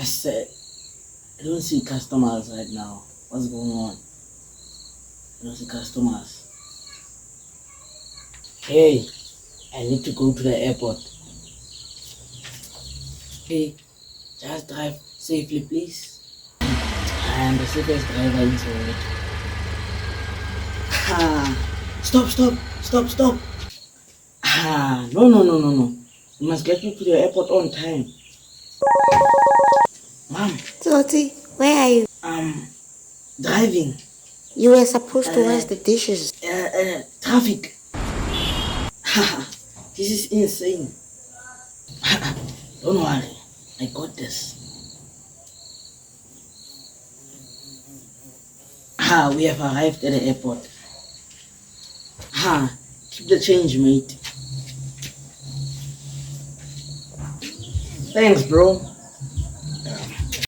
said, I don't see customers right now. What's going on? I don't see customers. Hey, I need to go to the airport. Hey, just drive safely, please. I am the safest driver in Soweto. Stop. No. You must get me to the airport on time. Mom, Tsotsi, where are you? Driving. You were supposed to wash the dishes. Traffic. This is insane. Don't worry, I got this. We have arrived at the airport. Keep the change, mate. Thanks, bro.